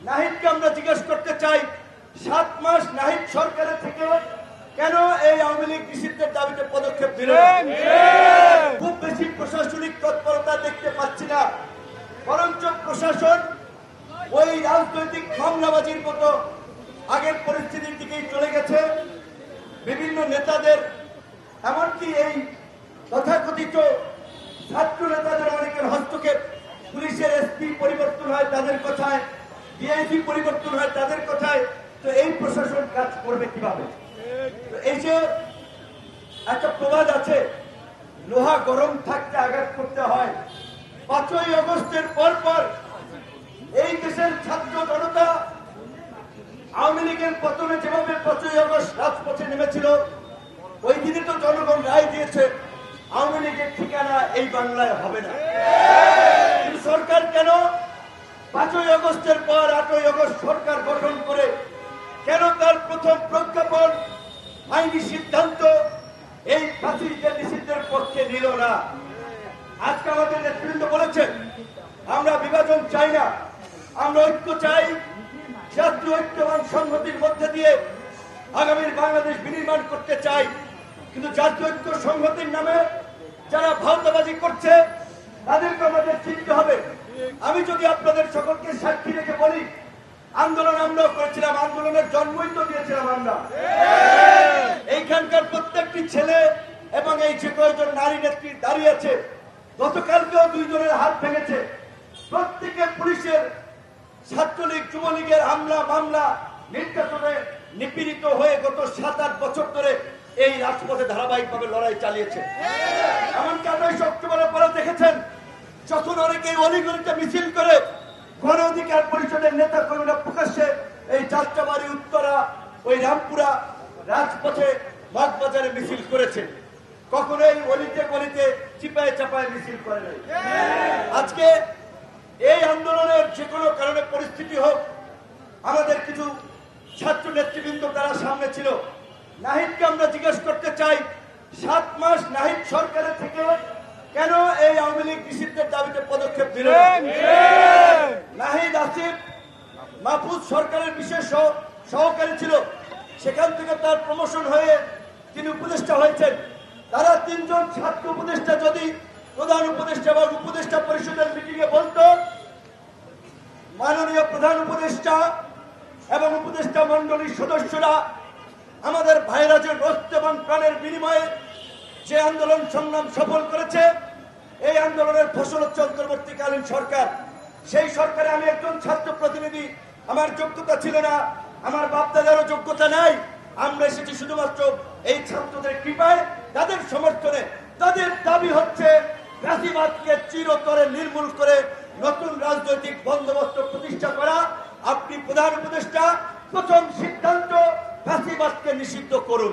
নাহিদকে আমরা জিজ্ঞেস করতে চাই 7 মাস নাহিদ সরকারের থেকে কেন এই আওয়ামী লীগ নিষিদ্ধের দাবিতে পদক্ষেপ দিল? খুব বেশি প্রশাসনিক তৎপরতা দেখতে পাচ্ছি না, বরঞ্চ প্রশাসন ওই রাজনৈতিক মামলাবাজির মতো আগের পরিস্থিতির দিকেই চলে গেছে। বিভিন্ন নেতাদের, এমনকি এই তথাকথিত ছাত্র নেতাদের অনেকের হস্তক্ষেপ, পুলিশের এসপি পরিবর্তন হয় তাদের কথায়, ডিআইজি পরিবর্তন হয় তাদের কথায়, তো এই প্রশাসন কাজ করবে কিভাবে? এই যে একটা প্রবাদ আছে, লোহা গরম থাকতে আঘাত করতে হয়। 5ই আগস্টের পর এই দেশের ছাত্র জনতা আওয়ামী লীগের পতনে যেভাবে 5ই আগস্ট রাজপথে নেমেছিল, ওই দিনে তো জনগণ রায় দিয়েছে আওয়ামী লীগের ঠিকানা এই বাংলায় হবে না। কিন্তু সরকার কেন 5ই আগস্টের পর 8ই আগস্ট সরকার গঠন করে কেন তার প্রথম প্রজ্ঞাপন আইনি সিদ্ধান্ত এই ফাঁসিদের নিষিদ্ধের পক্ষে নিল না? আজকে আমাদের নেতৃবৃন্দ বলেছেন আমরা বিভাজন চাই না, আমরা ঐক্য চাই। জাতীয় ঐক্য এবং সংহতির মধ্যে দিয়ে আগামীর বাংলাদেশ বিনির্মাণ করতে চাই। কিন্তু জাতীয় ঐক্য সংহতির নামে যারা ভাওতাবাজি করছে তাদেরকে আমাদের চিনতে হবে। আমি যদি আপনাদের সকলকে সাক্ষী রেখে বলি, আন্দোলন আমরাও করেছিলাম, আন্দোলনের জন্মই তো দিয়েছিলাম আমরা। এইখানকার প্রত্যেকটি ছেলে এবং এই যে কয়েকজন নারী নেত্রী দাঁড়িয়ে আছে, গতকালকেও 2 জনের হাত ভেঙেছে। প্রত্যেকে পুলিশের, ছাত্রলীগ, যুবলীগের হামলা মামলা নির্যাতনে নিপীড়িত হয়ে গত 7-8 বছর ধরে এই রাজপথে ধারাবাহিকভাবে লড়াই চালিয়েছে। এমনকি 28 অক্টোবরের পরে দেখেছেন যখন অনেকে অলিগলিতে মিছিল করে গণ অধিকার পরিষদের নেতা কর্মীরা প্রকাশ্যে এই যাত্রাবাড়ি, উত্তরা, ওই রামপুরা রাজপথে বাগবাজারে মিছিল করেছে, কখনোই অলিতে গলিতে চিপায় চাপায় মিছিল করে নাই। আজকে এই আন্দোলনের যে কোনো কারণে পরিস্থিতি হোক, আমাদের কিছু ছাত্র নেতৃবৃন্দ তারা সামনে ছিল। নাহিদকে আমরা জিজ্ঞেস করতে চাই 7 মাস নাহিদ সরকারের থেকে কেন এই আওয়ামী লীগ নিষিদ্ধের দাবিতে পদক্ষেপ দিল? নাহিদ আসিফ মাহফুজ সরকারের বিশেষ সহকারী ছিল, সেখান থেকে তার প্রমোশন হয়ে তিনি উপদেষ্টা হয়েছেন। তারা 3 জন ছাত্র উপদেষ্টা যদি প্রধান উপদেষ্টা এবং উপদেষ্টা পরিষদের মিটিংয়ে বলতো মাননীয় প্রধান উপদেষ্টা এবং উপদেষ্টা মন্ডলীর সদস্যরা আমাদের ভাইরা যে রক্ত এবং প্রাণের বিনিময়ে যে আন্দোলন সংগ্রাম সফল করেছে, এই আন্দোলনের ফসল হচ্ছে অন্তর্বর্তীকালীন সরকার। সেই সরকারে আমি একজন ছাত্র প্রতিনিধি, আমার যোগ্যতা ছিল না, আমার বাপদাদারও যোগ্যতা নাই। আমরা এসেছি শুধুমাত্র এই ছাত্রদের কৃপায়, তাদের সমর্থনে। তাদের দাবি হচ্ছে ফ্যাসিবাদকে চিরতরে নির্মূল করে নতুন রাজনৈতিক বন্দোবস্ত প্রতিষ্ঠা করা। আপনি প্রধান উপদেষ্টা, প্রথম সিদ্ধান্ত ফ্যাসিবাদকে নিষিদ্ধ করুন।